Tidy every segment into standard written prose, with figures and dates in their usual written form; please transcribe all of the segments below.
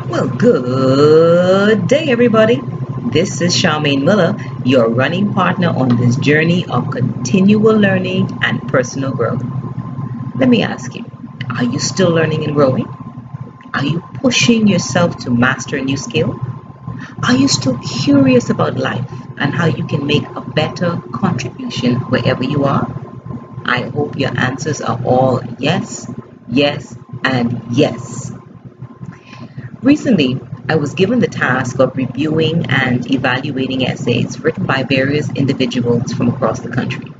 Well, good day, everybody. This is Charmaine Miller, your running partner on this journey of continual learning and personal growth. Let me ask you, are you still learning and growing? Are you pushing yourself to master a new skill? Are you still curious about life and how you can make a better contribution wherever you are? I hope your answers are all yes, yes, and yes. Recently, I was given the task of reviewing and evaluating essays written by various individuals from across the country.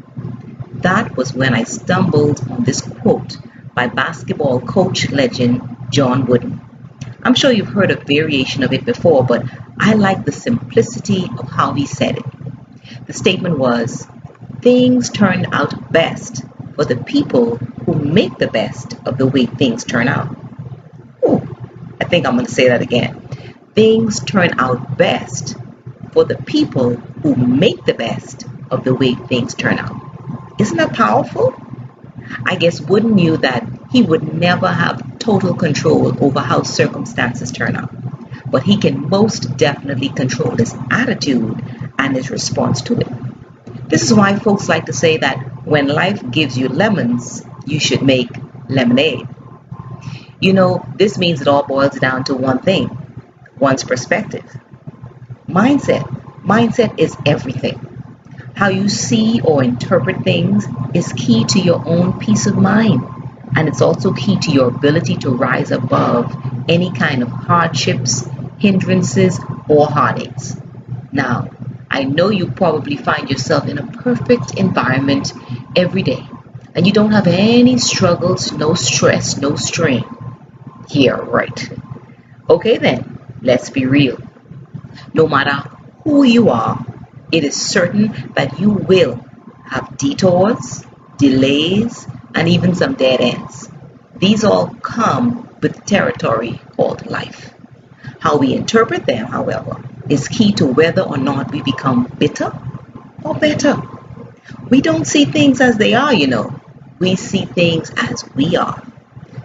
That was when I stumbled on this quote by basketball coach legend John Wooden. I'm sure you've heard a variation of it before, but I like the simplicity of how he said it. The statement was, "Things turn out best for the people who make the best of the way things turn out." Ooh, I think I'm going to say that again. Things turn out best for the people who make the best of the way things turn out. Isn't that powerful? I guess Wooden knew that he would never have total control over how circumstances turn out, but he can most definitely control his attitude and his response to it. This is why folks like to say that when life gives you lemons, you should make lemonade. You know, this means it all boils down to one thing, one's perspective. Mindset. Mindset is everything. How you see or interpret things is key to your own peace of mind. And it's also key to your ability to rise above any kind of hardships, hindrances, or heartaches. Now, I know you probably find yourself in a perfect environment every day, and you don't have any struggles, no stress, no strain. Yeah, right. Okay then, let's be real. No matter who you are, it is certain that you will have detours, delays, and even some dead ends. These all come with the territory called life. How we interpret them, however, is key to whether or not we become bitter or better. We don't see things as they are, you know. We see things as we are.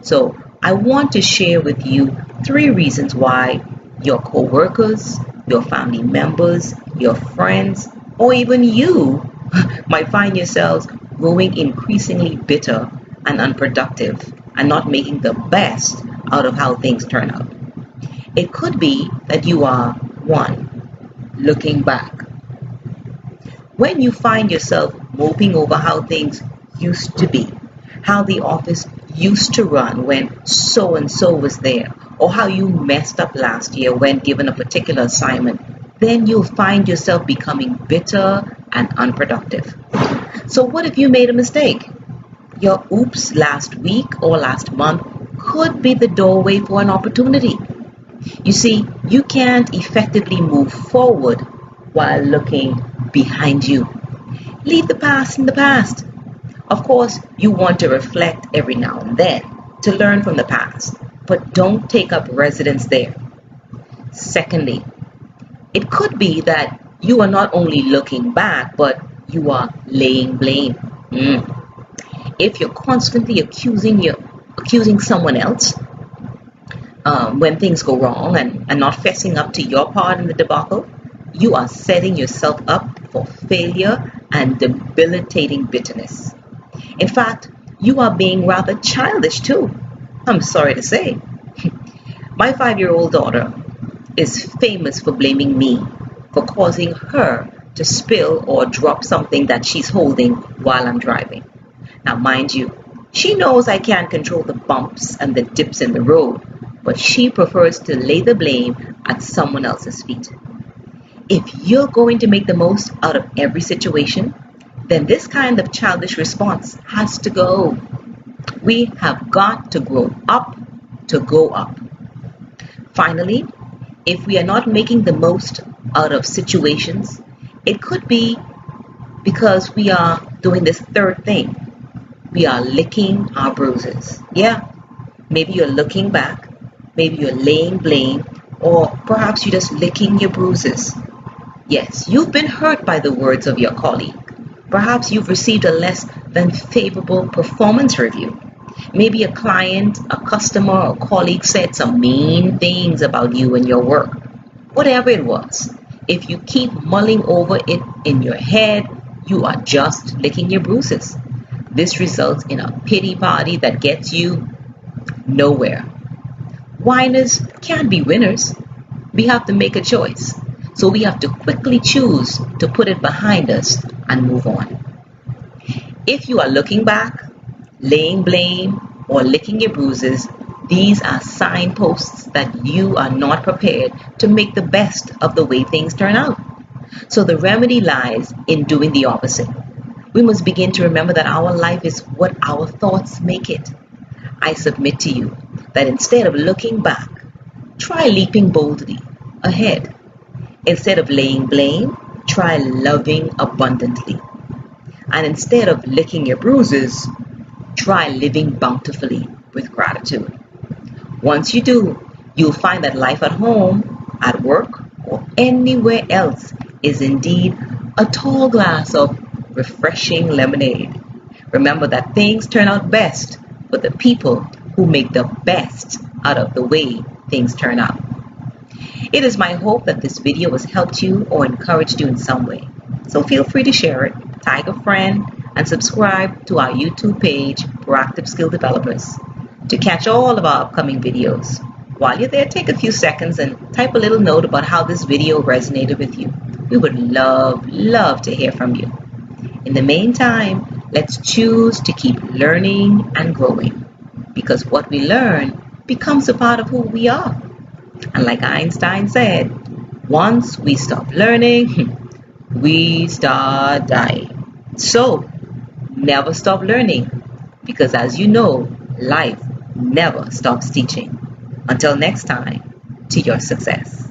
So I want to share with you 3 reasons why your co-workers, your family members, your friends, or even you might find yourselves growing increasingly bitter and unproductive and not making the best out of how things turn out. It could be that you are 1. Looking back. When you find yourself moping over how things used to be, how the office used to run when so and so was there, or how you messed up last year when given a particular assignment, then you'll find yourself becoming bitter and unproductive. So what if you made a mistake? Your oops last week or last month could be the doorway for an opportunity. You see, you can't effectively move forward while looking behind you. Leave the past in the past. Of course, you want to reflect every now and then to learn from the past, but don't take up residence there. Secondly, it could be that you are not only looking back, but you are laying blame. If you're constantly accusing someone else when things go wrong and not fessing up to your part in the debacle, you are setting yourself up for failure and debilitating bitterness. In fact, you are being rather childish too. I'm sorry to say. My 5-year-old daughter is famous for blaming me for causing her to spill or drop something that she's holding while I'm driving. Now, mind you, she knows I can't control the bumps and the dips in the road, but she prefers to lay the blame at someone else's feet. If you're going to make the most out of every situation, then this kind of childish response has to go. We have got to grow up to go up. Finally, if we are not making the most out of situations, it could be because we are doing this third thing. We are licking our bruises. Yeah, maybe you're looking back, maybe you're laying blame, or perhaps you're just licking your bruises. Yes, you've been hurt by the words of your colleague. Perhaps you've received a less than favorable performance review. Maybe a client, a customer, or colleague said some mean things about you and your work. Whatever it was, if you keep mulling over it in your head, you are just licking your bruises. This results in a pity party that gets you nowhere. Whiners can't be winners. We have to make a choice. So we have to quickly choose to put it behind us and move on. If you are looking back, laying blame, or licking your bruises, these are signposts that you are not prepared to make the best of the way things turn out. So the remedy lies in doing the opposite. We must begin to remember that our life is what our thoughts make it. I submit to you that instead of looking back, try leaping boldly ahead. Instead of laying blame, try loving abundantly. And instead of licking your bruises, try living bountifully with gratitude. Once you do, you'll find that life at home, at work, or anywhere else is indeed a tall glass of refreshing lemonade. Remember that things turn out best for the people who make the best out of the way things turn out. It is my hope that this video has helped you or encouraged you in some way. So feel free to share it, tag a friend, and subscribe to our YouTube page, Proactive Skill Developers, to catch all of our upcoming videos. While you're there, take a few seconds and type a little note about how this video resonated with you. We would love to hear from you. In the meantime, let's choose to keep learning and growing, because what we learn becomes a part of who we are. And like Einstein said, once we stop learning, we start dying. So, never stop learning, because as you know, life never stops teaching. Until next time, to your success.